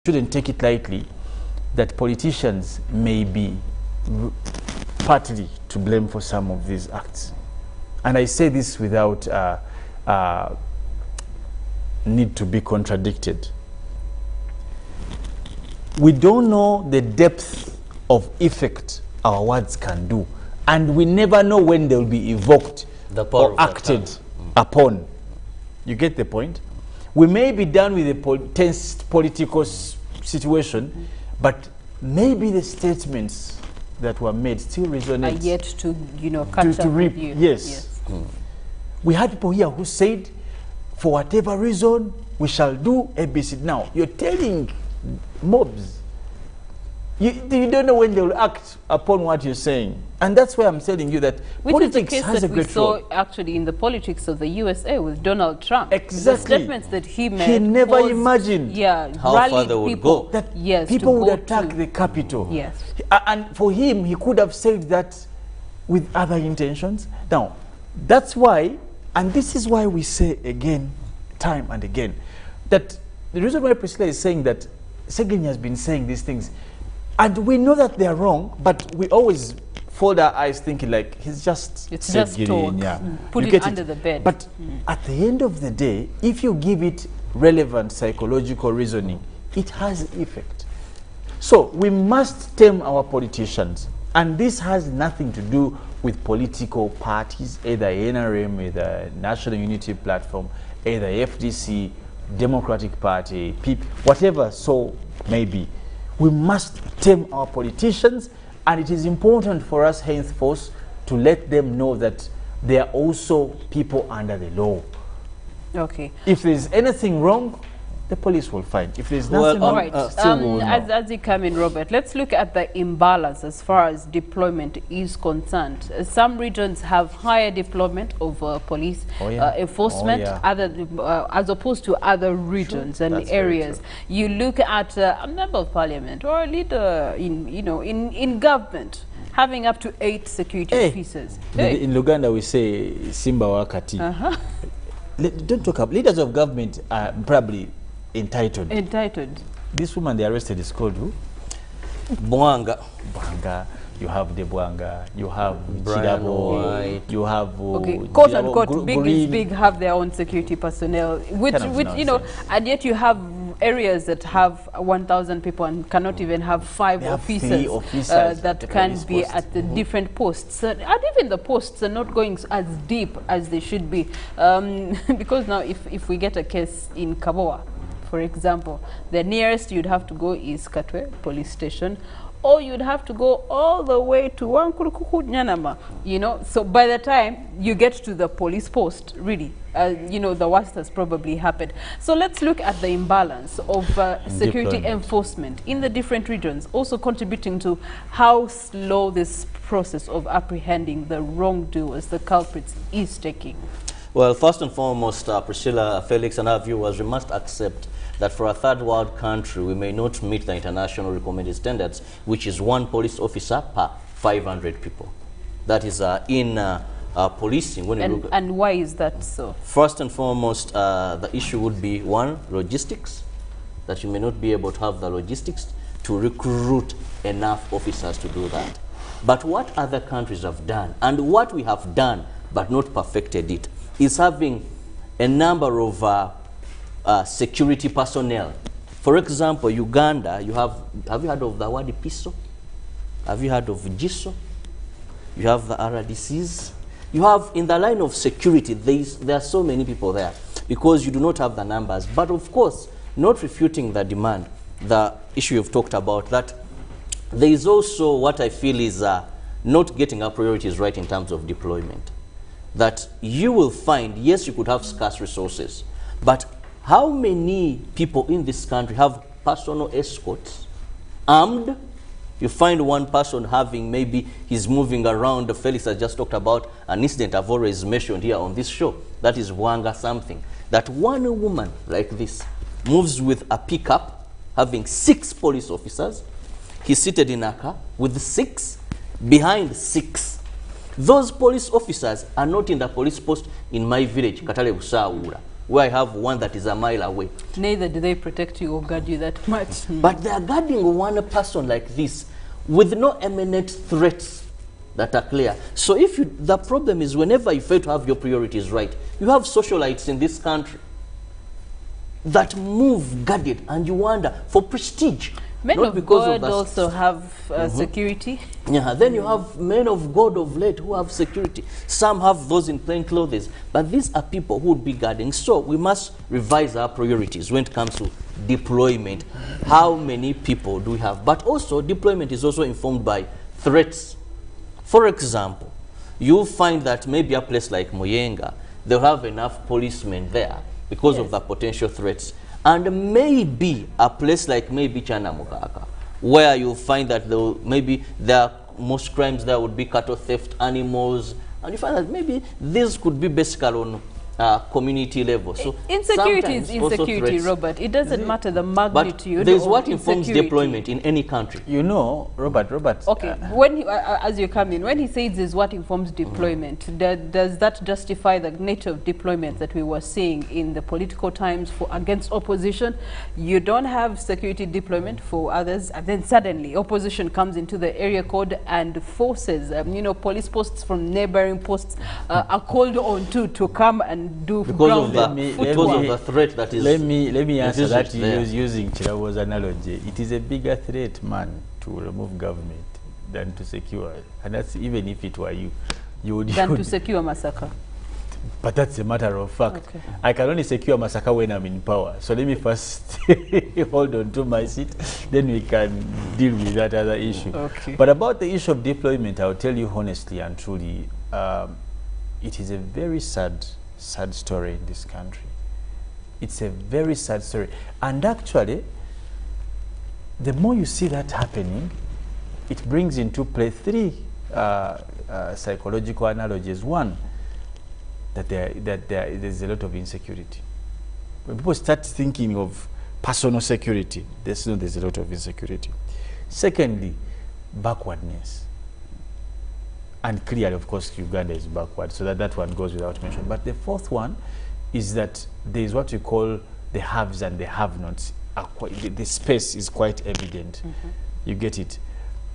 shouldn't take it lightly that politicians may be partly to blame for some of these acts. And I say this without need to be contradicted. We don't know the depth of effect our words can do, and we never know when they will be evoked or acted upon. You get the point? We may be done with a tense political situation, but maybe the statements that were made still resonate. Are yet to, catch up with you. Yes. We had people here who said, for whatever reason, we shall do ABC. Now, you're telling mobs, you don't know when they will act upon what you're saying. And that's why I'm telling you that politics has a great role. We saw actually in the politics of the USA with Donald Trump. Exactly. The statements that he made. He never imagined how far they would go. That people would attack the Capitol. Yes. And for him, he could have said that with other intentions. Now, that's why, and this is why we say again, time and again, that the reason why Priscilla is saying that Segeni has been saying these things, and we know that they are wrong, but we always fold our eyes thinking like he's just it's just talk. Put it under the bed. But at the end of the day, if you give it relevant psychological reasoning, it has effect. So we must tame our politicians, and this has nothing to do with political parties, either NRM, either National Unity Platform, either FDC, Democratic Party, PIP, whatever so may be. We must tame our politicians, and it is important for us henceforth to let them know that they are also people under the law. Okay. If there's anything wrong, the police will find. If there's nothing wrong, as you come in, Robert, let's look at the imbalance as far as deployment is concerned. Some regions have higher deployment of police enforcement, as opposed to other regions and areas. You look at a member of parliament or a leader in government having up to 8 security officers. In Uganda, we say Simba Wakati. Don't talk about leaders of government are probably entitled. This woman they arrested is called who? Bwanga. You have the Bwanga. You have Chirabo. You have quote unquote big is big have their own security personnel, which and yet you have areas that have 1,000 people and cannot even have 5 officers that can be at the different posts. And even the posts are not going as deep as they should be, because now if we get a case in Kaboa, for example, the nearest you'd have to go is Katwe police station, or you'd have to go all the way to Wankurukuku Nyanama, so by the time you get to the police post, really, the worst has probably happened. So let's look at the imbalance of security enforcement in the different regions, also contributing to how slow this process of apprehending the wrongdoers, the culprits, is taking. Well, first and foremost, Priscilla, Felix, and our viewers, we must accept that for a third world country, we may not meet the international recommended standards, which is 1 police officer per 500 people. That is in policing. And why is that so? First and foremost, the issue would be 1, logistics, that you may not be able to have the logistics to recruit enough officers to do that. But what other countries have done, and what we have done but not perfected it, is having a number of security personnel. For example, Uganda, have you heard of the word PISO? Have you heard of GISO? You have the RDCs. You have, in the line of security, there are so many people there because you do not have the numbers. But of course, not refuting the demand, the issue you've talked about, that there is also what I feel is not getting our priorities right in terms of deployment. That you will find, yes, you could have scarce resources, but how many people in this country have personal escorts, armed? You find one person having, maybe he's moving around. Felix has just talked about an incident I've always mentioned here on this show. That is Wanga something. That one woman like this moves with a pickup, having 6 police officers. He's seated in a car with 6, behind 6. Those police officers are not in the police post in my village, Katale Busaura. where I have one that is a mile away. Neither do they protect you or guard you that much. But they are guarding one person like this with no imminent threats that are clear. So if you, the problem is whenever you fail to have your priorities right, you have socialites in this country that move guarded, and you wonder for prestige. Men of God also have security. Yeah, then you have men of God of late who have security. Some have those in plain clothes. But these are people who would be guarding. So we must revise our priorities when it comes to deployment. How many people do we have? But also, deployment is also informed by threats. For example, you'll find that maybe a place like Muyenga, they'll have enough policemen there because of the potential threats. And maybe a place like maybe Chanamukaka, where you'll find that maybe there most crimes there would be cattle theft, animals, and you find that maybe this could be basically on community level. So insecurity is insecurity, Robert. It doesn't matter the magnitude. But there's what informs deployment in any country. You know, Robert. Okay, when he, as you come in, when he says is what informs deployment, does that justify the nature of deployment that we were seeing in the political times for against opposition? You don't have security deployment for others, and then suddenly opposition comes into the area code and forces, you know, police posts from neighboring posts are called on to come and do because of the threat that is. Let me answer that using Chirawo's analogy. It is a bigger threat, man, to remove government than to secure, and that's even if it were you would to secure Masaka. But that's a matter of fact. Okay. I can only secure Masaka when I'm in power. So let me first hold on to my seat, then we can deal with that other issue. Okay. But about the issue of deployment, I'll tell you honestly and truly, it is a very sad story in this country. It's a very sad story. And actually, the more you see that happening, it brings into play three psychological analogies. One, that there's a lot of insecurity. When people start thinking of personal security, there's a lot of insecurity. Secondly, backwardness. And clearly, of course, Uganda is backward, so that one goes without mention. But the fourth one is that there is what we call the haves and the have-nots. The space is quite evident. You get it.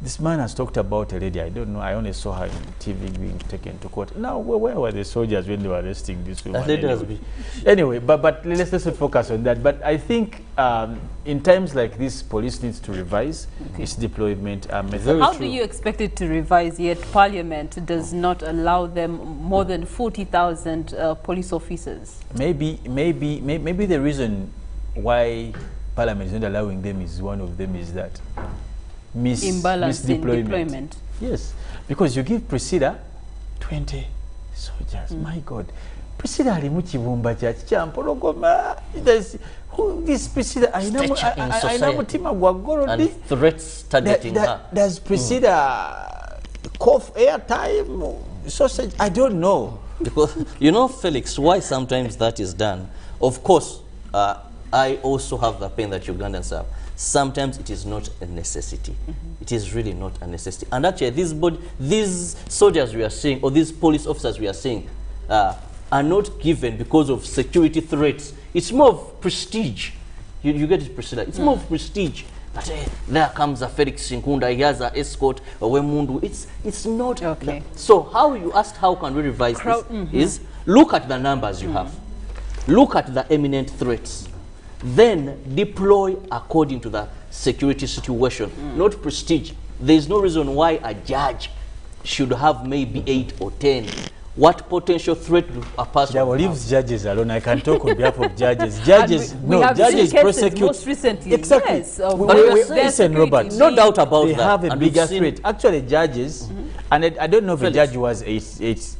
This man has talked about a lady, I don't know, I only saw her on TV being taken to court. Now, where were the soldiers when they were arresting this woman? Anyway, but let's not focus on that. But I think in times like this, police needs to revise its deployment method. How do you expect it to revise, yet Parliament does not allow them more than 40,000 police officers? Maybe the reason why Parliament is not allowing them is one of them is that imbalance in deployment. Yes, because you give Priscilla 20 soldiers. My God, Priscilla alimuchibumba champologoma. This Priscilla, I know and threats targeting her. Does Priscilla cough airtime, sausage? I don't know. Because you know, Felix, why sometimes that is done. Of course, I also have the pain that Ugandans have. Sometimes it is not a necessity. It is really not a necessity. And actually, these soldiers we are seeing, or these police officers we are seeing, are not given because of security threats. It's more of prestige. You get it, Priscilla? It's more of prestige. But there comes a Felix Shinkunda, he has an escort, a Wemundu. It's not. Okay. So how you asked how can we revise this is look at the numbers you have. Look at the imminent threats. Then deploy according to the security situation, not prestige. There is no reason why a judge should have maybe 8 or 10. What potential threat do a person have? Leave judges alone. I can talk on behalf of judges. Judges prosecute. Most recently. Exactly. Yes, listen, Robert. No doubt about that. They have a bigger threat. Actually, judges, and I don't know if a judge was eight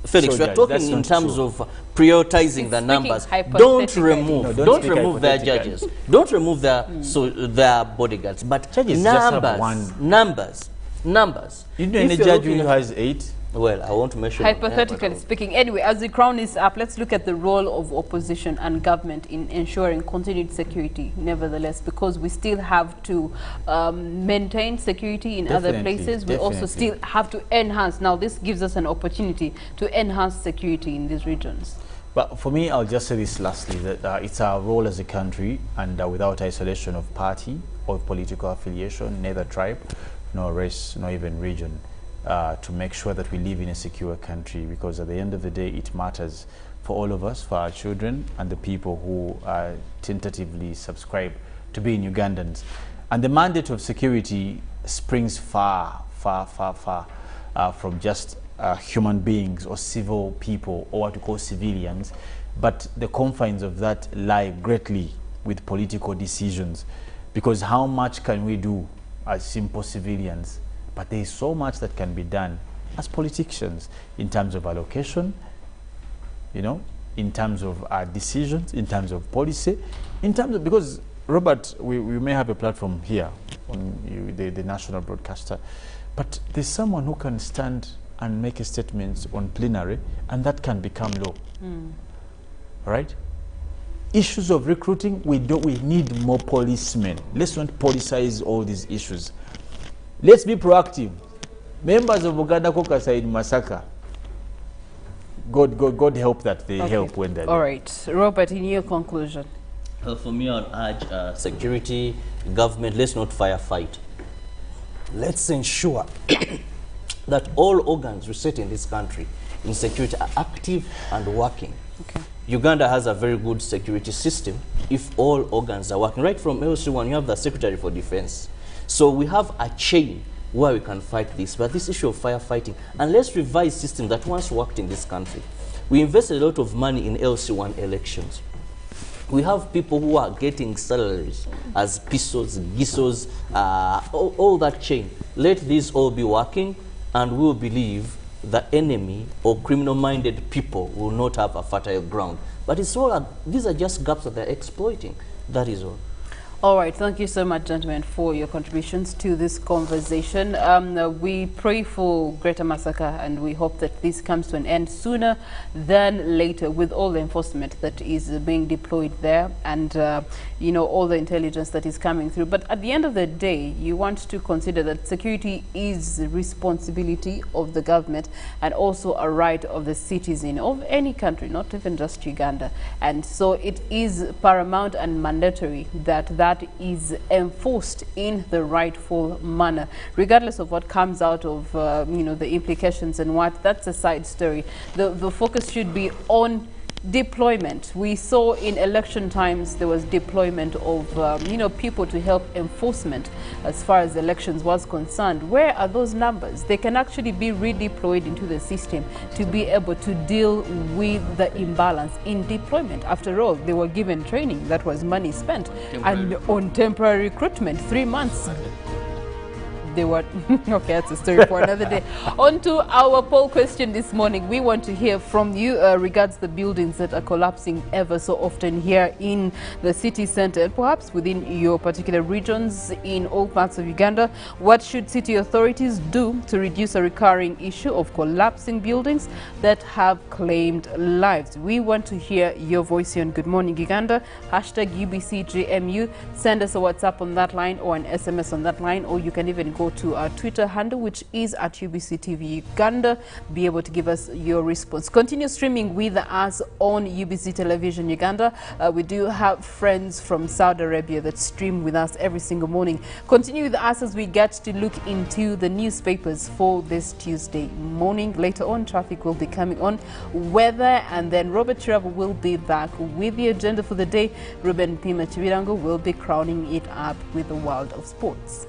Felix, we are talking in terms of prioritizing the numbers. Don't remove their judges. Don't remove their bodyguards. But judges numbers. You know any judge who has 8? Well, I won't mention. Hypothetically speaking. Anyway, as the crown is up, let's look at the role of opposition and government in ensuring continued security, nevertheless, because we still have to maintain security in other places. We also still have to enhance. Now, this gives us an opportunity to enhance security in these regions. But for me, I'll just say this lastly, that it's our role as a country, and without isolation of party or political affiliation, neither tribe, nor race, nor even region, to make sure that we live in a secure country, because at the end of the day, it matters for all of us, for our children, and the people who tentatively subscribe to being Ugandans. And the mandate of security springs far from just human beings or civil people, or what we call civilians, but the confines of that lie greatly with political decisions, because how much can we do as simple civilians? But there is so much that can be done as politicians in terms of allocation, you know, in terms of decisions, in terms of policy, in terms of, because Robert, we may have a platform here on the national broadcaster, but there's someone who can stand and make a statement on plenary, and that can become law. Right? Issues of recruiting, we need more policemen. Let's not politicize all these issues. Let's be proactive. Members of Uganda Caucus are in Masaka. God help that they help when they're all right. Robert, in your conclusion. For me, I'd urge security, government, let's not firefight. Let's ensure that all organs we set in this country in security are active and working. Uganda has a very good security system if all organs are working. Right from LC1, you have the Secretary for Defense. So we have a chain where we can fight this. But this issue of firefighting, and let's revise system that once worked in this country. We invested a lot of money in LC1 elections. We have people who are getting salaries as pisos, gisos, all that chain. Let these all be working, and we'll believe the enemy or criminal-minded people will not have a fertile ground. But it's all these are just gaps that they're exploiting. That is all. All right, thank you so much, gentlemen, for your contributions to this conversation. We pray for Greater Masaka, and we hope that this comes to an end sooner than later, with all the enforcement that is being deployed there, and you know, all the intelligence that is coming through. But at the end of the day, you want to consider that security is the responsibility of the government and also a right of the citizen of any country, not even just Uganda. And so it is paramount and mandatory that is enforced in the rightful manner, regardless of what comes out of you know, the implications and what. That's a side story. The focus should be on deployment. We saw in election times there was deployment of you know, people to help enforcement as far as elections was concerned. Where are those numbers? They can actually be redeployed into the system to be able to deal with the imbalance in deployment. After all, they were given training, that was money spent, and on temporary recruitment, 3 months. They were okay, that's a story for another day. On to our poll question this morning. We want to hear from you regards the buildings that are collapsing ever so often here in the city center, and perhaps within your particular regions in all parts of Uganda. What should city authorities do to reduce a recurring issue of collapsing buildings that have claimed lives? We want to hear your voice here on Good Morning Uganda. Hashtag UBCGMU. Send us a WhatsApp on that line or an SMS on that line, or you can even go to our Twitter handle, which is at UBCTV Uganda. Be able to give us your response. Continue streaming with us on UBC Television Uganda. We do have friends from Saudi Arabia that stream with us every single morning. Continue with us as we get to look into the newspapers for this Tuesday morning. Later on, traffic will be coming on, weather, and then Robert Chirabo will be back with the agenda for the day. Ruben Pima Chibirango will be crowning it up with the world of sports.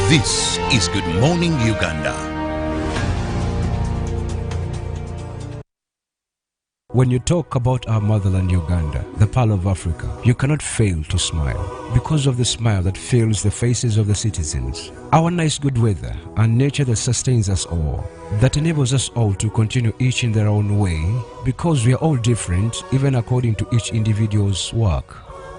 This is Good Morning Uganda. When you talk about our motherland Uganda, the Pearl of Africa, you cannot fail to smile because of the smile that fills the faces of the citizens. Our nice good weather and nature that sustains us all, that enables us all to continue each in their own way, because we are all different even according to each individual's work.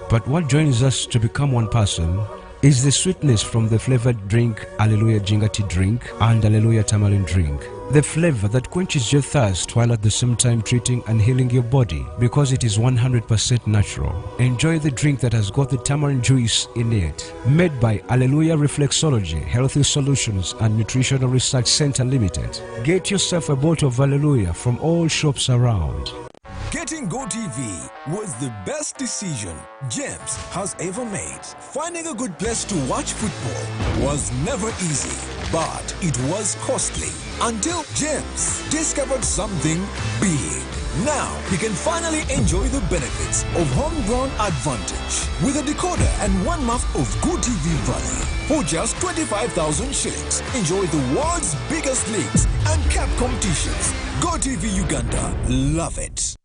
But what joins us to become one person is the sweetness from the flavored drink Alleluia Jingati drink and Alleluia Tamarind drink. The flavor that quenches your thirst while at the same time treating and healing your body because it is 100% natural. Enjoy the drink that has got the tamarind juice in it. Made by Alleluia Reflexology, Healthy Solutions and Nutritional Research Center Limited. Get yourself a bottle of Alleluia from all shops around. Getting GoTV was the best decision James has ever made. Finding a good place to watch football was never easy, but it was costly until James discovered something big. Now he can finally enjoy the benefits of homegrown advantage with a decoder and 1 month of GoTV Valley. For just 25,000 shillings, enjoy the world's biggest leagues and cap competitions. GoTV Uganda, love it.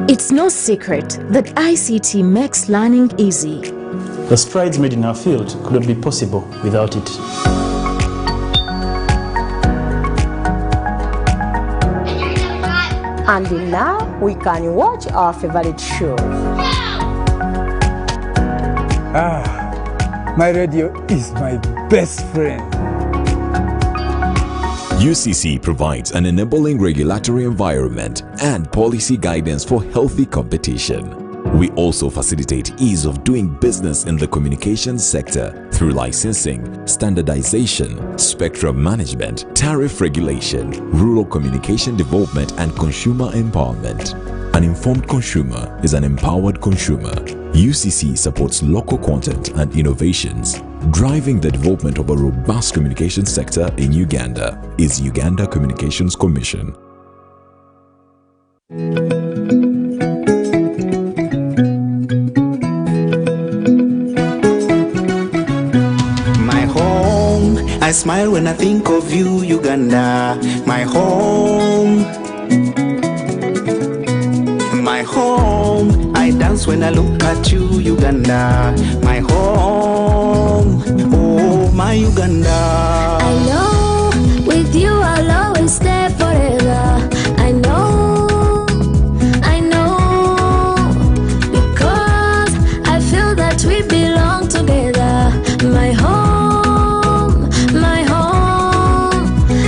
It's no secret that ICT makes learning easy. The strides made in our field could not be possible without it. And now we can watch our favorite show. My radio is my best friend. UCC provides an enabling regulatory environment and policy guidance for healthy competition. We also facilitate ease of doing business in the communications sector through licensing, standardization, spectrum management, tariff regulation, rural communication development, and consumer empowerment. An informed consumer is an empowered consumer. UCC supports local content and innovations. Driving the development of a robust communication sector in Uganda is Uganda Communications Commission. My home, I smile when I think of you, Uganda. My home. My home, I dance when I look at you, Uganda. My home, oh my Uganda. I know, with you I'll always stay forever. I know, because I feel that we belong together. My home,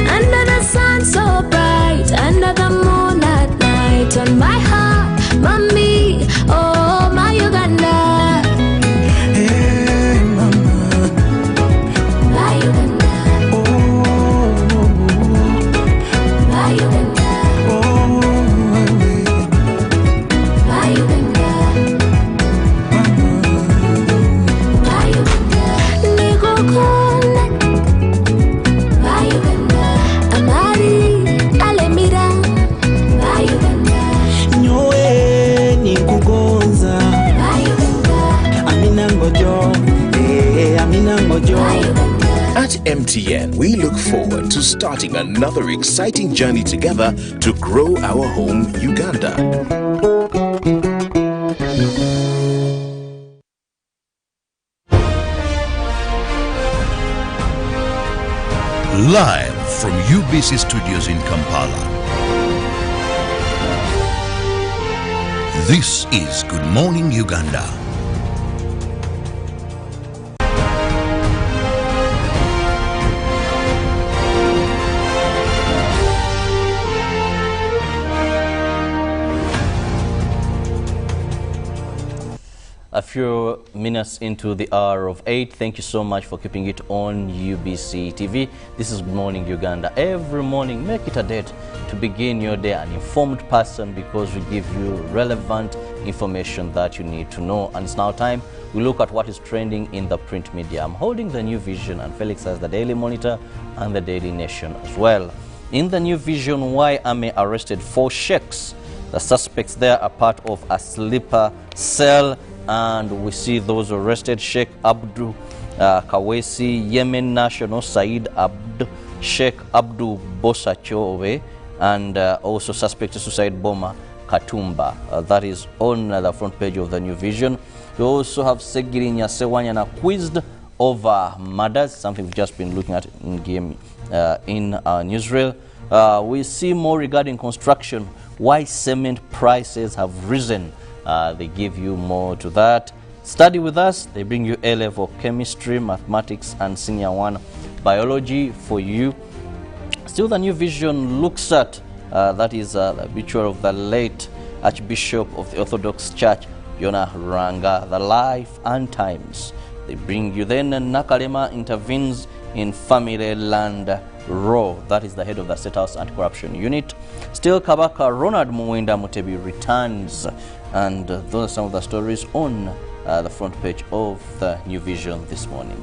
under the sun so bright, under the moon at night, on my heart. Mommy, oh my Uganda. Hey mama, My Uganda. oh, My Uganda. oh, My Uganda. My Uganda. Nikukunda. My Uganda. Amari alemira. My Uganda. nyowe nikugonza. My Uganda. Amina ngojo, Amina ngojo. My Uganda. At MTN, we look forward to starting another exciting journey together to grow our home, Uganda. Live from UBC Studios in Kampala. This is Good Morning Uganda. A few minutes into the hour of 8. Thank you so much for keeping it on UBC TV. This is Good Morning Uganda. Every morning, make it a date to begin your day an informed person, because we give you relevant information that you need to know. And it's now time we look at what is trending in the print media. I'm holding the New Vision and Felix has the Daily Monitor and the Daily Nation as well. In the New Vision, why Army arrested 4 sheikhs. The suspects there are part of a sleeper cell, and we see those arrested: Sheikh Abdu Kawesi, Yemen national Said Abd, Sheikh Abdu Bosachowe, and also suspected suicide bomber Katumba. That is on the front page of the New Vision. We also have Segiri Nyasewanyana quizzed over murders, something we've just been looking at in newsreel. We see more regarding construction, why cement prices have risen. They give you more to that. Study with us. They bring you A-level chemistry, mathematics, and senior 1 biology for you. Still, the New Vision looks at, that is the obituary of the late Archbishop of the Orthodox Church, Yona Ranga, the life and times. They bring you then Nakalema intervenes in family land law. That is the head of the State House Anti-Corruption Unit. Still, Kabaka Ronald Muwenda Mutebi returns, and those are some of the stories on the front page of the New Vision this morning.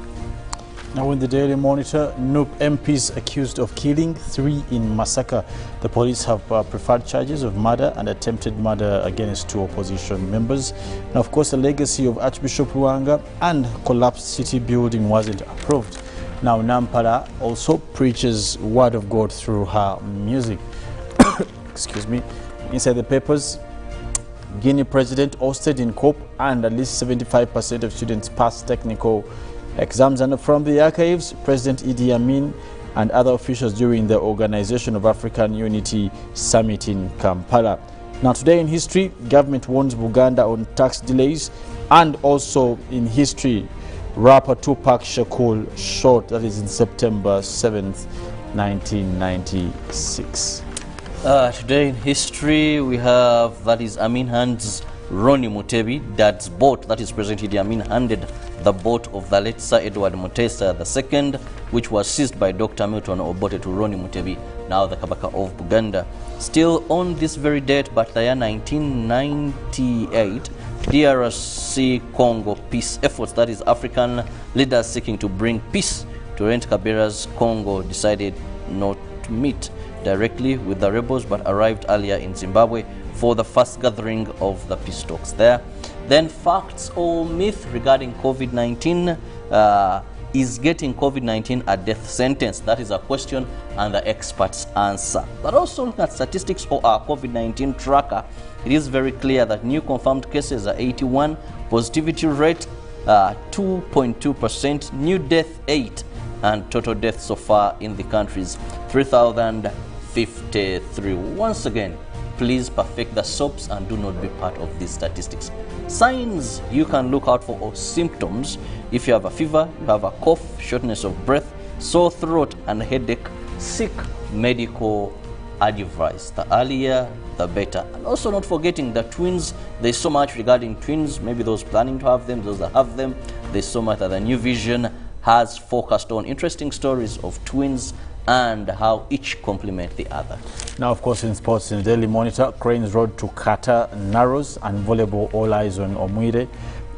Now in the Daily Monitor, NUP MPs accused of killing 3 in Masaka. The police have preferred charges of murder and attempted murder against 2 opposition members. Now, of course, the legacy of Archbishop Ruanga and collapsed city building wasn't approved. Now, Nampala also preaches word of God through her music. Excuse me. Inside the papers, Guinea president ousted in COP, and at least 75% of students passed technical exams. And from the archives, President Idi Amin and other officials during the Organization of African Unity Summit in Kampala. Now, today in history, government warns Uganda on tax delays, and also in history, rapper Tupac Shakur shot, that is in September 7th, 1996. Today in history, we have, that is Amin hands Ronnie Mutebi dad's boat, that is President Idi Amin handed the boat of the late Sir Edward Mutesa II, which was seized by Dr. Milton Obote to Ronnie Mutebi, now the Kabaka of Uganda. Still on this very date, but the year 1998, DRC Congo peace efforts, that is African leaders seeking to bring peace to Laurent Kabira's Congo, decided not to meet directly with the rebels, but arrived earlier in Zimbabwe for the first gathering of the peace talks there. Then facts or myth regarding COVID-19. Is getting COVID-19 a death sentence? That is a question and the experts answer. But also looking at statistics or our COVID-19 tracker, it is very clear that new confirmed cases are 81, positivity rate 2.2%, new death 8, and total deaths so far in the country is 3,053. Once again, please perfect the SOPs and do not be part of these statistics. Signs you can look out for, or symptoms: if you have a fever, you have a cough, shortness of breath, sore throat and headache, seek medical advice. The earlier, the better. And also not forgetting the twins. There's so much regarding twins, maybe those planning to have them, those that have them. There's so much that the New Vision has focused on, interesting stories of twins and how each complement the other. Now, of course, in sports, in the Daily Monitor, Cranes Road to Qatar narrows, and volleyball all eyes on Omwire.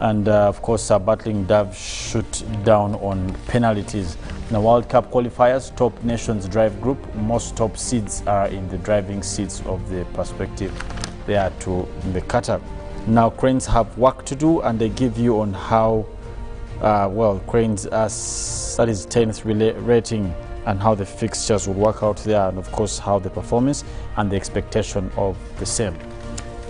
And of course, battling Dove shoot down on penalties. In the World Cup qualifiers, top nations drive group. Most top seeds are in the driving seats of the perspective there to the Qatar. Now, Cranes have work to do, and they give you on how, well, Cranes, that is 10th rating, and how the fixtures will work out there, and of course how the performance and the expectation of the same.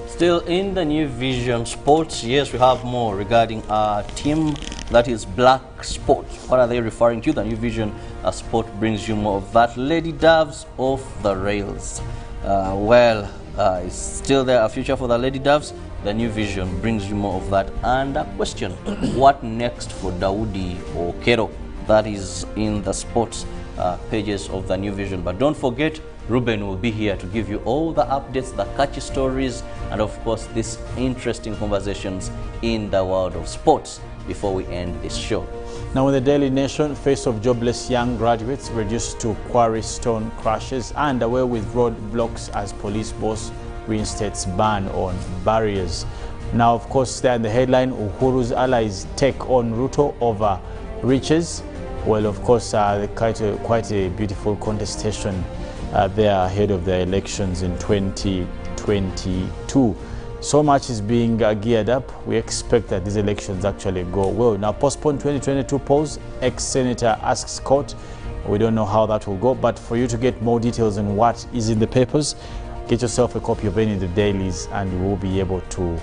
Still in the New Vision Sports, yes, we have more regarding our team, that is Black Sports. What are they referring to? The New Vision Sport brings you more of that. Lady Doves off the rails. Is still there a future for the Lady Doves? The New Vision brings you more of that. And a question, what next for Daudi or Kero? That is in the sports pages of the New Vision. But don't forget, Ruben will be here to give you all the updates, the catchy stories, and of course these interesting conversations in the world of sports before we end this show. Now in the Daily Nation, face of jobless young graduates reduced to quarry stone crushes, and away with roadblocks as police boss reinstates ban on barriers. Now, of course, there in the headline, Uhuru's allies take on Ruto over riches. Well, of course, quite a beautiful contestation there ahead of the elections in 2022. So much is being geared up. We expect that these elections actually go well. Now, postpone 2022 polls. Ex-senator asks court. We don't know how that will go, but for you to get more details on what is in the papers, get yourself a copy of any of the dailies, and you will be able to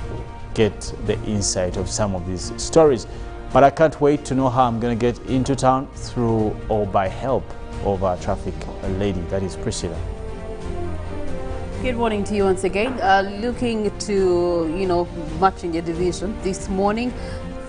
get the insight of some of these stories. But I can't wait to know how I'm going to get into town through or by help of our traffic lady, that is Priscilla. Good morning to you once again. Looking to, matching your division this morning.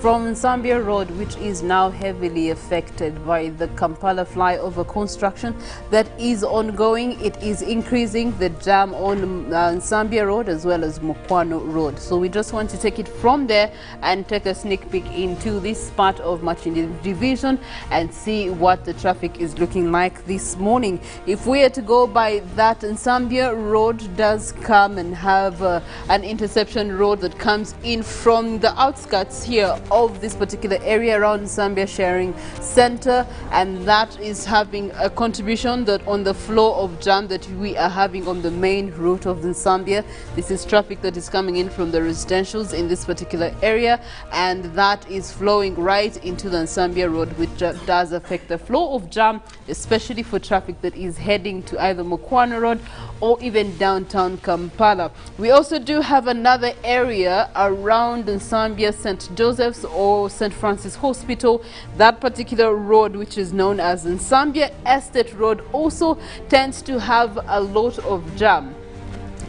From Zambia Road, which is now heavily affected by the Kampala flyover construction that is ongoing, it is increasing the jam on Zambia Road as well as Mukwano Road. So we just want to take it from there and take a sneak peek into this part of Machindi Division and see what the traffic is looking like this morning. If we are to go by that, Zambia Road does come and have an interception road that comes in from the outskirts here of this particular area around Zambia Sharing Center, and that is having a contribution that on the flow of jam that we are having on the main route of Zambia. This is traffic that is coming in from the residentials in this particular area, and that is flowing right into the Zambia Road, which does affect the flow of jam, especially for traffic that is heading to either Mukwano Road or even downtown Kampala. We also do have another area around Zambia St. Joseph's or St. Francis Hospital. That particular road, which is known as Zambia Estate Road, also tends to have a lot of jam.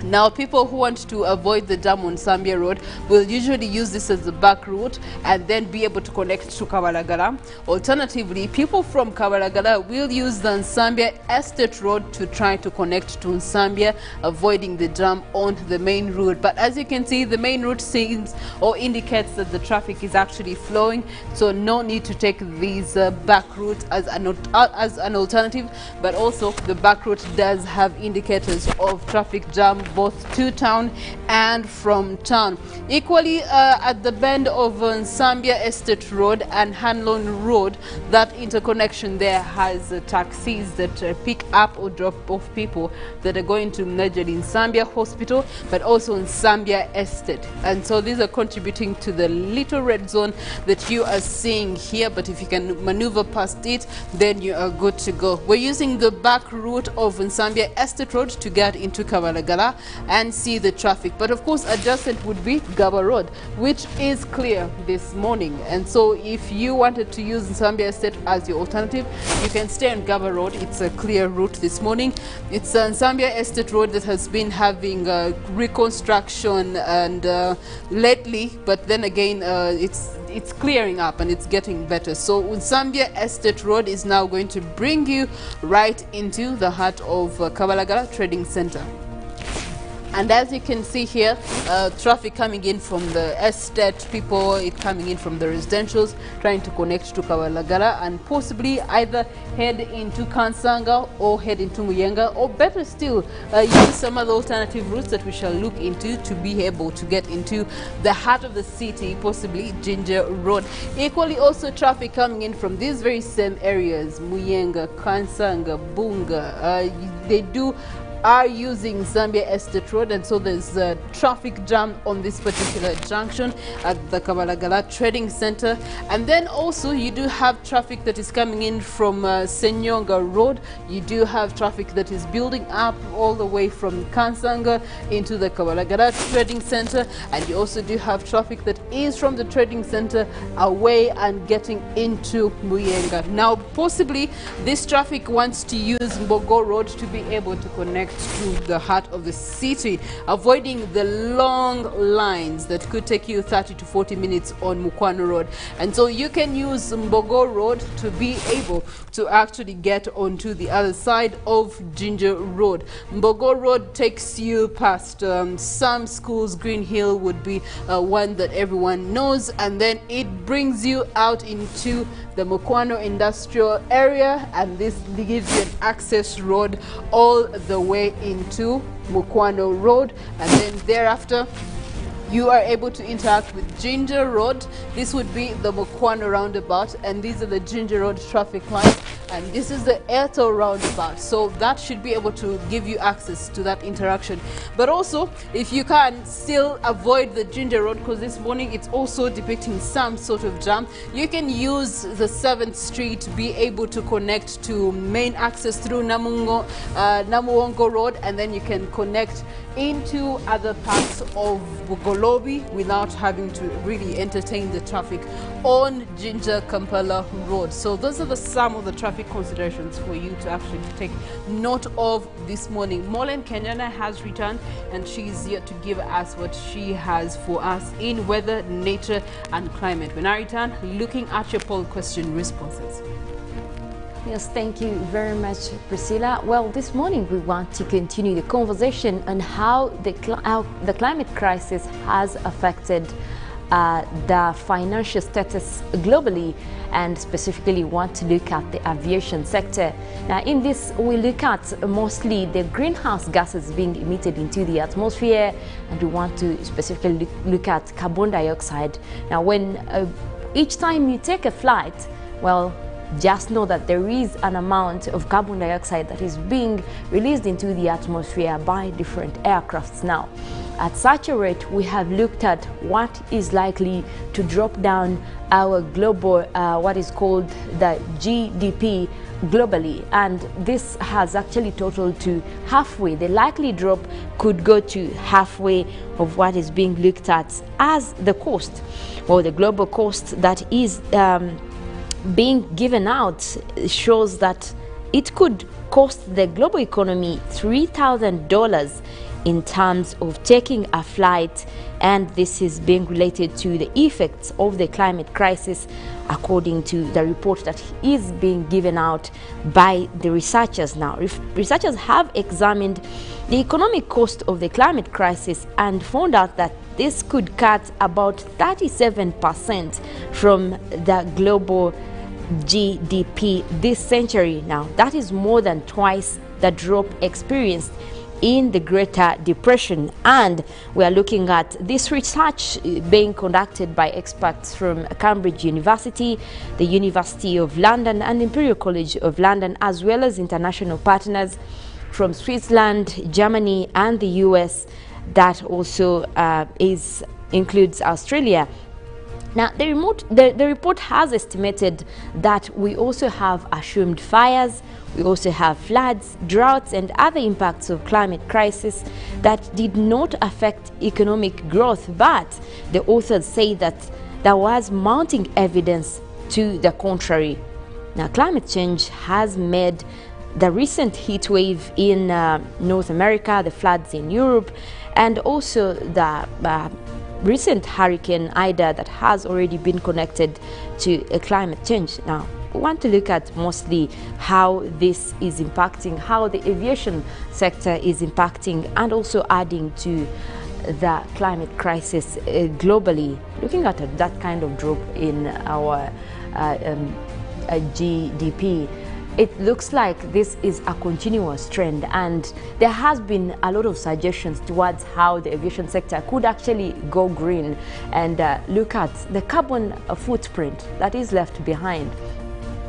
Now, people who want to avoid the jam on Zambia Road will usually use this as a back route and then be able to connect to Kabalagala. Alternatively, people from Kabalagala will use the Zambia Estate Road to try to connect to Zambia, avoiding the jam on the main route. But as you can see, the main route seems or indicates that the traffic is actually flowing, so no need to take these back routes as an alternative. But also, the back route does have indicators of traffic jam both to town and from town. Equally, at the bend of Zambia Estate Road and Hanlon Road, that interconnection there has taxis that pick up or drop off people that are going to majorly in Zambia Hospital, but also in Zambia Estate. And so these are contributing to the little red zone that you are seeing here, but if you can maneuver past it, then you are good to go. We're using the back route of Zambia Estate Road to get into Kabalagala and see the traffic. But of course, adjacent would be Gaba Road, which is clear this morning. And so if you wanted to use Zambia Estate as your alternative, you can stay on Gaba Road. It's a clear route this morning. It's Zambia Estate Road that has been having reconstruction and lately, but then again, it's clearing up and it's getting better. So Zambia Estate Road is now going to bring you right into the heart of Kabalagala Trading Center. And as you can see here, traffic coming in from the estate, people coming in from the residentials, trying to connect to Kabalagala and possibly either head into Kansanga or head into Muyenga, or better still, use some other alternative routes that we shall look into to be able to get into the heart of the city, possibly Ginger Road. Equally also traffic coming in from these very same areas, Muyenga, Kansanga, Bunga. They are using Zambia Estate Road, and so there's a traffic jam on this particular junction at the Kabalagala Trading Center. And then also you do have traffic that is coming in from Senyonga Road. You do have traffic that is building up all the way from Kansanga into the Kabalagala Trading Center, and you also do have traffic that is from the Trading Center away and getting into Muyenga. Now, possibly this traffic wants to use Mbogo Road to be able to connect to the heart of the city, avoiding the long lines that could take you 30 to 40 minutes on Mukwano Road. And so you can use Mbogo Road to be able to actually get onto the other side of Ginger Road. Mbogo Road takes you past some schools. Green Hill would be one that everyone knows, and then it brings you out into the Mukwano industrial area, and this gives you an access road all the way into Mukwano Road, and then thereafter you are able to interact with Ginger Road. This would be the Mukwano roundabout, and these are the Ginger Road traffic lights, and this is the Airtel roundabout. So that should be able to give you access to that interaction. But also, if you can still avoid the Ginger Road, because this morning it's also depicting some sort of jam, you can use the 7th Street to be able to connect to main access through Namuwongo Road, and then you can connect into other parts of Bugolobi without having to really entertain the traffic on Ginger Kampala Road. So those are some of the traffic specific considerations for you to actually take note of this morning. Molen Kenyana has returned, and she's here to give us what she has for us in weather, nature, and climate. When I return, looking at your poll question responses. Yes, thank you very much, Priscilla. Well, this morning we want to continue the conversation on how the climate crisis has affected the financial status globally, and specifically want to look at the aviation sector. Now, in this, we look at mostly the greenhouse gases being emitted into the atmosphere, and we want to specifically look at carbon dioxide. Now, when each time you take a flight, well, just know that there is an amount of carbon dioxide that is being released into the atmosphere by different aircrafts now. At such a rate, we have looked at what is likely to drop down our global, what is called the GDP globally, and this has actually totaled to halfway. The likely drop could go to halfway of what is being looked at as the cost, or the global cost that is being given out shows that it could cost the global economy $3,000 in terms of taking a flight, and this is being related to the effects of the climate crisis, according to the report that is being given out by the researchers. Now, researchers have examined the economic cost of the climate crisis and found out that this could cut about 37% from the global GDP this century. Now, that is more than twice the drop experienced in the Greater Depression, and we are looking at this research being conducted by experts from Cambridge University, the University of London, and Imperial College of London, as well as international partners from Switzerland, Germany, and the US. That also includes Australia. Now, the report has estimated that we also have assumed fires, we also have floods, droughts, and other impacts of climate crisis that did not affect economic growth, but the authors say that there was mounting evidence to the contrary. Now, climate change has made the recent heat wave in North America, the floods in Europe, and also the recent hurricane Ida that has already been connected to climate change. Now, we want to look at mostly how this is impacting, how the aviation sector is impacting, and also adding to the climate crisis globally, looking at that kind of drop in our GDP. It looks like this is a continuous trend, and there has been a lot of suggestions towards how the aviation sector could actually go green and look at the carbon footprint that is left behind.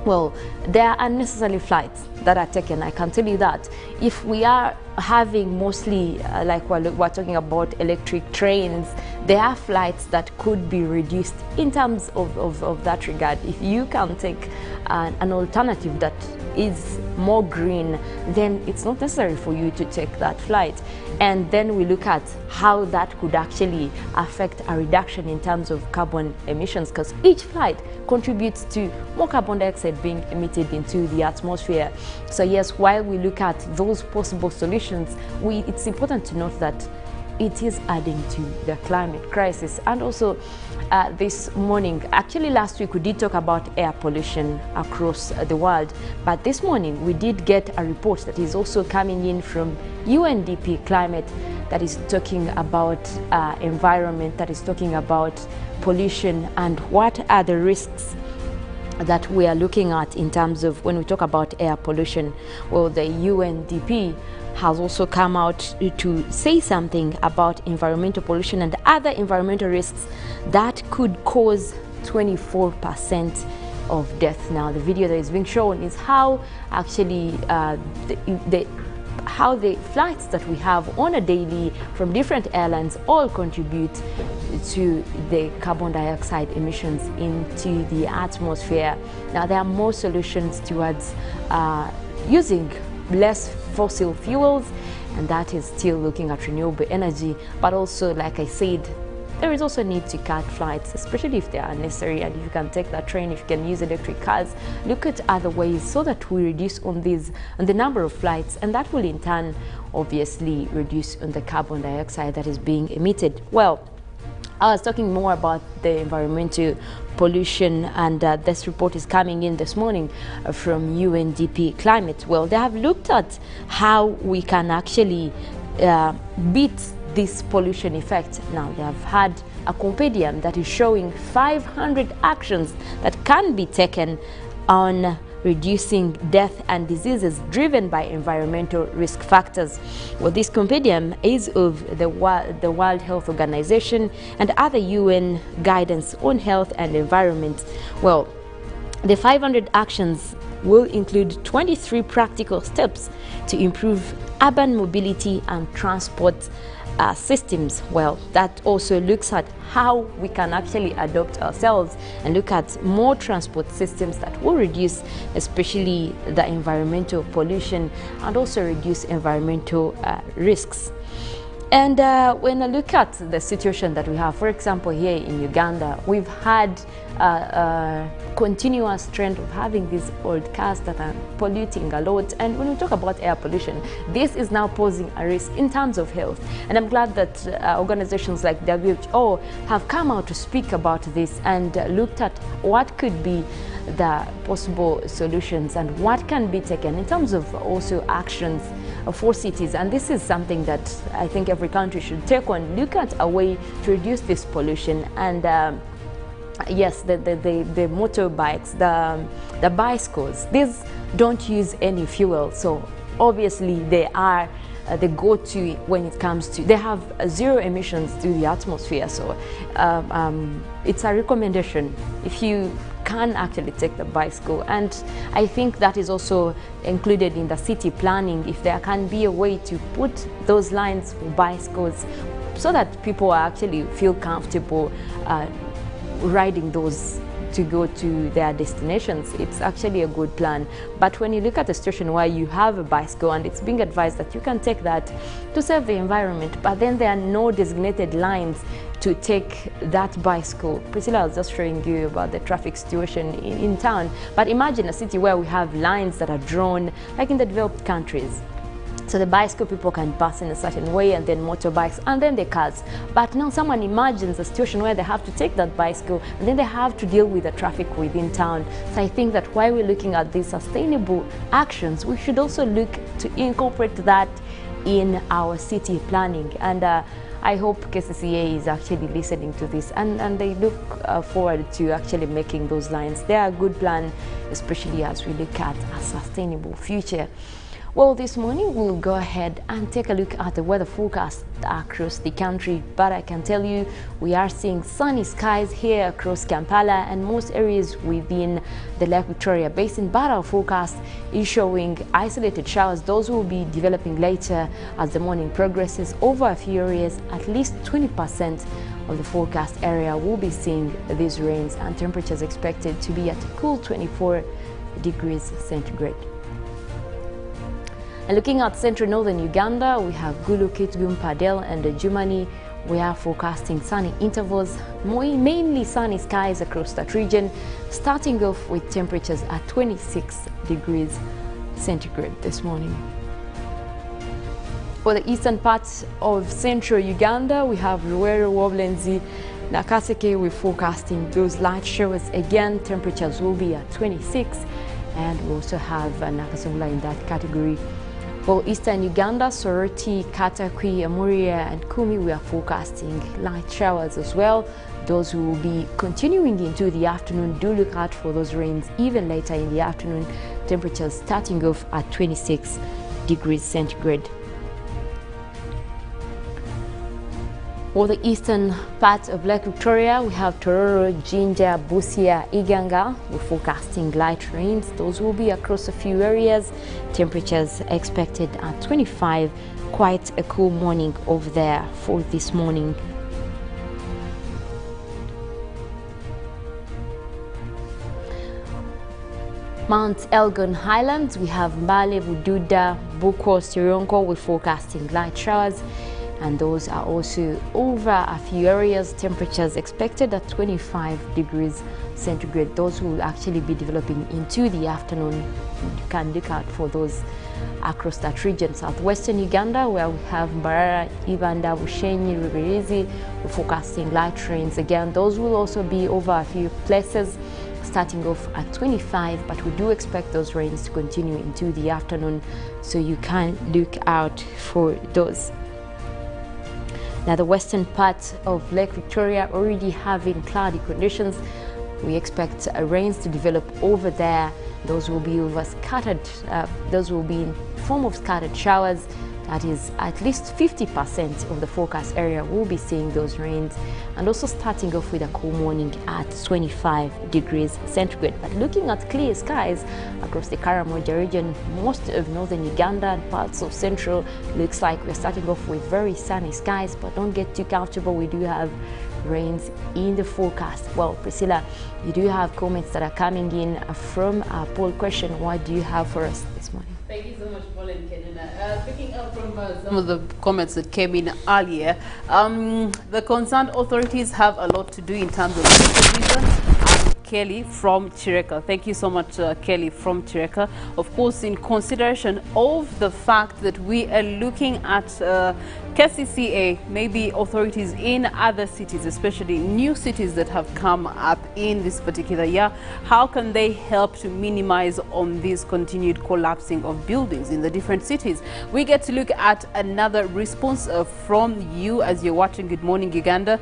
Well, there are unnecessary flights that are taken, I can tell you that. If we are having mostly, like we're talking about electric trains, there are flights that could be reduced in terms of that regard. If you can take an alternative that is more green, then it's not necessary for you to take that flight. And then we look at how that could actually affect a reduction in terms of carbon emissions, because each flight contributes to more carbon dioxide being emitted into the atmosphere. So yes, while we look at those possible solutions, it's important to note that it is adding to the climate crisis. And also this morning, actually last week we did talk about air pollution across the world, but this morning we did get a report that is also coming in from UNDP Climate that is talking about environment, that is talking about pollution and what are the risks that we are looking at in terms of when we talk about air pollution. Well, the UNDP has also come out to say something about environmental pollution and other environmental risks that could cause 24% of death. Now, the video that is being shown is how actually how the flights that we have on a daily from different airlines all contribute to the carbon dioxide emissions into the atmosphere. Now, there are more solutions towards using less fossil fuels, and that is still looking at renewable energy, but also, like I said, there is also need to cut flights, especially if they are necessary, and if you can take that train, if you can use electric cars, look at other ways so that we reduce on the number of flights, and that will in turn obviously reduce on the carbon dioxide that is being emitted. Well, I was talking more about the environmental pollution, and this report is coming in this morning from UNDP Climate. Well, they have looked at how we can actually beat this pollution effect. Now, they have had a compendium that is showing 500 actions that can be taken on reducing death and diseases driven by environmental risk factors. Well, this compendium is of the World Health Organization and other UN guidance on health and environment. Well, the 500 actions will include 23 practical steps to improve urban mobility and transport systems. Well, that also looks at how we can actually adopt ourselves and look at more transport systems that will reduce especially the environmental pollution and also reduce environmental risks. And when I look at the situation that we have, for example, here in Uganda, we've had a continuous trend of having these old cars that are polluting a lot. And when we talk about air pollution, this is now posing a risk in terms of health. And I'm glad that organizations like WHO have come out to speak about this and looked at what could be the possible solutions and what can be taken in terms of also actions for cities. And this is something that I think every country should take on, look at a way to reduce this pollution. And yes, the motorbikes, the bicycles, these don't use any fuel, so obviously they are the go-to when it comes to, they have zero emissions to the atmosphere. So it's a recommendation if you can actually take the bicycle. And I think that is also included in the city planning, if there can be a way to put those lines for bicycles so that people actually feel comfortable riding those to go to their destinations. It's actually a good plan. But when you look at a situation where you have a bicycle and it's being advised that you can take that to save the environment, but then there are no designated lines to take that bicycle. Priscilla was just showing you about the traffic situation in town, but imagine a city where we have lines that are drawn like in the developed countries. So the bicycle people can pass in a certain way, and then motorbikes, and then the cars. But now someone imagines a situation where they have to take that bicycle, and then they have to deal with the traffic within town. So I think that while we're looking at these sustainable actions, we should also look to incorporate that in our city planning. And I hope KCCA is actually listening to this, and they look forward to actually making those lines. They are a good plan, especially as we look at a sustainable future. Well, this morning we'll go ahead and take a look at the weather forecast across the country, but I can tell you we are seeing sunny skies here across Kampala and most areas within the Lake Victoria Basin, but our forecast is showing isolated showers. Those will be developing later as the morning progresses over a few areas. At least 20% of the forecast area will be seeing these rains, and temperatures expected to be at a cool 24 degrees centigrade. And looking at central northern Uganda, we have Gulu, Kitgum, Padel, and Jumani. We are forecasting sunny intervals, mainly sunny skies across that region, starting off with temperatures at 26 degrees centigrade this morning. For the eastern parts of central Uganda, we have Luweero, Woblenzi, Nakaseke. We're forecasting those light showers again. Temperatures will be at 26, and we also have Nakasongla in that category. For eastern Uganda, Soroti, Katakwi, Amuria, and Kumi, we are forecasting light showers as well. Those will be continuing into the afternoon. Do look out for those rains even later in the afternoon. Temperatures starting off at 26 degrees centigrade. For the eastern part of Lake Victoria, we have Tororo, Jinja, Busia, Iganga. We're forecasting light rains. Those will be across a few areas. Temperatures expected at 25. Quite a cool morning over there for this morning. Mount Elgon Highlands, we have Mbale, Bududa, Buko, Sironko. We're forecasting light showers. and those are also over a few areas. Temperatures expected at 25 degrees centigrade. Those will actually be developing into the afternoon. You can look out for those across that region. Southwestern Uganda, where we have Mbarara, Ibanda, Bushenyi, Rubirizi, we're forecasting light rains again. Those will also be over a few places, starting off at 25, but we do expect those rains to continue into the afternoon, so you can look out for those. Now, the western part of Lake Victoria already having cloudy conditions. We expect rains to develop over there. Those will be over scattered, those will be in form of scattered showers. That is, at least 50% of the forecast area will be seeing those rains, and also starting off with a cool morning at 25 degrees centigrade. But looking at clear skies across the Karamoja region, most of northern Uganda and parts of central, looks like we're starting off with very sunny skies, but don't get too comfortable. We do have rains in the forecast. Well, Priscilla, you do have comments that are coming in from our poll question. What do you have for us this morning? Thank you so much, Paul and Kenina. Picking up from some of the comments that came in earlier, the concerned authorities have a lot to do in terms of supervision. Kelly from Chireka. Thank you so much, Kelly from Chireka. Of course, in consideration of the fact that we are looking at KCCA, maybe authorities in other cities, especially new cities that have come up in this particular year, how can they help to minimize on this continued collapsing of buildings in the different cities? We get to look at another response from you as you're watching Good Morning Uganda.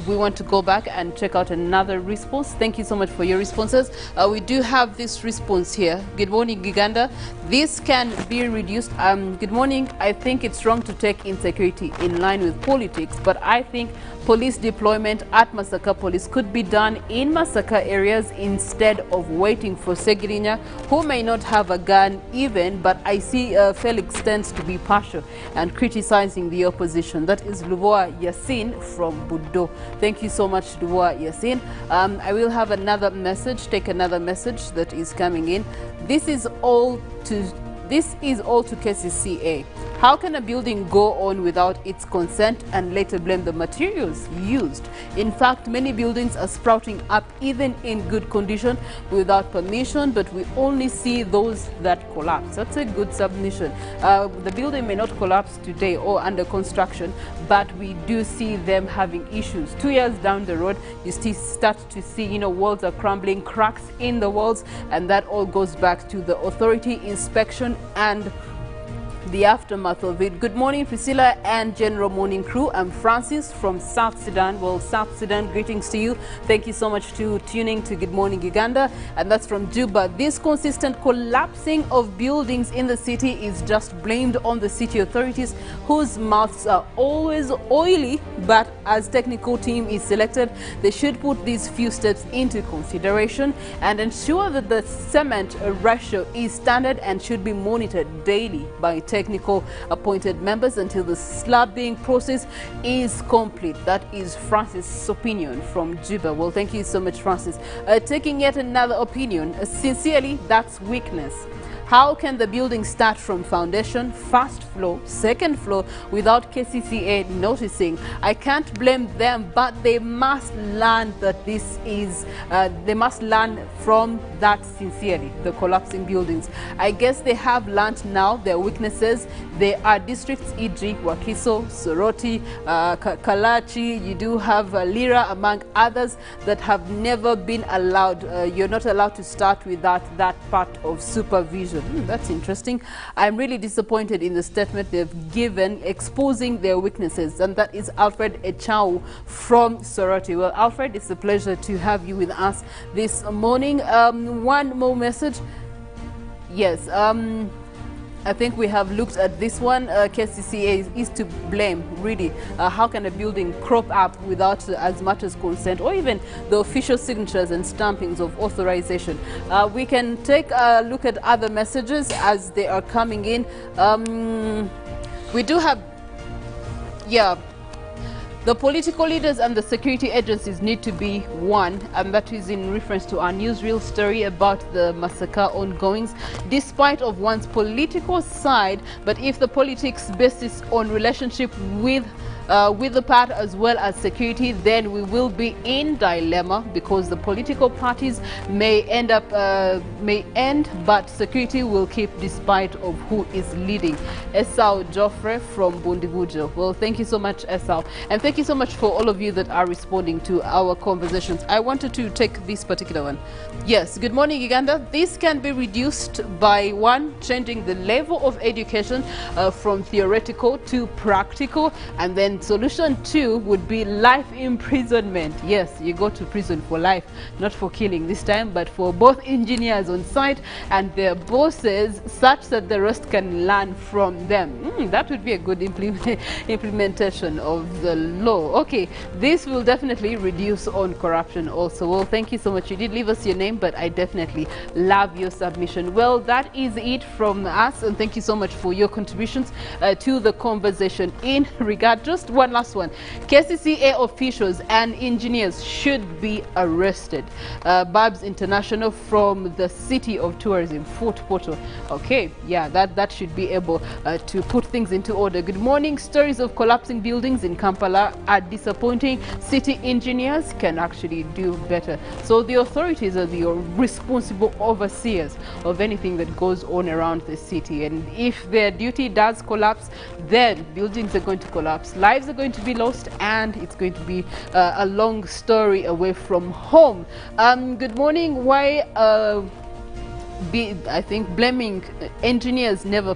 We want to go back and check out another response. Thank you so much for your responses. We do have this response here. Good morning, Uganda. This can be reduced. Good morning. I think it's wrong to take insecurity in line with politics, but I think police deployment at Masaka Police could be done in Masaka areas instead of waiting for Segirinya, who may not have a gun even, but I see Felix tends to be partial and criticizing the opposition. That is Luvoa Yasin from Budo. Thank you so much, Luvoa Yasin. I will have another message, take another message that is coming in. This is all to KCCA. How can a building go on without its consent and later blame the materials used? In fact, many buildings are sprouting up even in good condition without permission, but we only see those that collapse. That's a good submission. The building may not collapse today or under construction, but we do see them having issues. 2 years down the road, you still start to see, walls are crumbling, cracks in the walls, and that all goes back to the authority inspection and the aftermath of it. Good morning, Priscilla and General Morning Crew. I'm Francis from South Sudan. Well, South Sudan, greetings to you. Thank you so much for tuning to Good Morning Uganda. And that's from Juba. This consistent collapsing of buildings in the city is just blamed on the city authorities, whose mouths are always oily, but as technical team is selected, they should put these few steps into consideration and ensure that the cement ratio is standard and should be monitored daily by technical appointed members until the slabbing process is complete. That is Francis' opinion from Juba. Well, thank you so much, Francis. Taking yet another opinion, sincerely, that's weakness. How can the building start from foundation, first floor, second floor without KCCA noticing? I can't blame them, but they must learn that this is, they must learn from that sincerely, the collapsing buildings. I guess they have learned now their weaknesses. There are districts, e.g. Wakiso, Soroti, Kalachi, you do have Lira, among others, that have never been allowed, you're not allowed to start without that part of supervision. That's interesting. I'm really disappointed in the statement they've given exposing their weaknesses, and that is Alfred Echau from Soroti. Well, Alfred, it's a pleasure to have you with us this morning. One more message. Yes, I think we have looked at this one. KCCA is to blame, really. How can a building crop up without as much as consent or even the official signatures and stampings of authorization? We can take a look at other messages as they are coming in. We do have, yeah. The political leaders and the security agencies need to be one, and that is in reference to our newsreel story about the massacre ongoings, despite of one's political side. But if the politics basis on relationship with the part as well as security, then we will be in dilemma, because the political parties may end, but security will keep despite of who is leading. Esau Joffre from Bundigujo. Well, thank you so much, Esau, and thank you so much for all of you that are responding to our conversations. I wanted to take this particular one. Yes, good morning, Uganda. This can be reduced by one, changing the level of education from theoretical to practical, and then solution 2 would be life imprisonment. Yes, you go to prison for life, not for killing this time, but for both engineers on site and their bosses, such that the rest can learn from them. That would be a good implementation of the law. Okay, this will definitely reduce on corruption also. Well, thank you so much. You did leave us your name, but I definitely love your submission. Well, that is it from us, and thank you so much for your contributions to the conversation. In regard, just one last one. KCCA officials and engineers should be arrested. Babs International from the City of Tourism, Fort Portal. Okay, yeah, that should be able to put things into order. Good morning. Stories of collapsing buildings in Kampala are disappointing. City engineers can actually do better. So the authorities are the responsible overseers of anything that goes on around the city, and if their duty does collapse, then buildings are going to collapse, lives are going to be lost, and it's going to be a long story away from home. Good morning. Why I think blaming engineers never,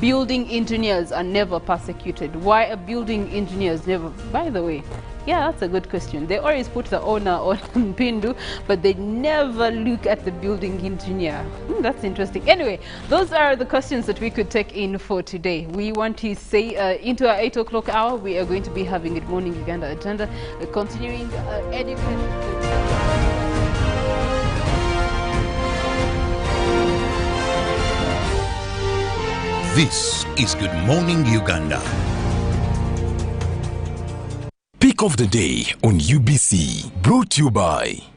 building engineers are never persecuted. Why are building engineers never, by the way? Yeah, that's a good question. They always put the owner on Pindu, but they never look at the building engineer. That's interesting. Anyway, those are the questions that we could take in for today. We want to say into our 8 o'clock hour, we are going to be having Good Morning Uganda agenda, continuing education. This is Good Morning Uganda. Pick of the day on UBC, brought to you by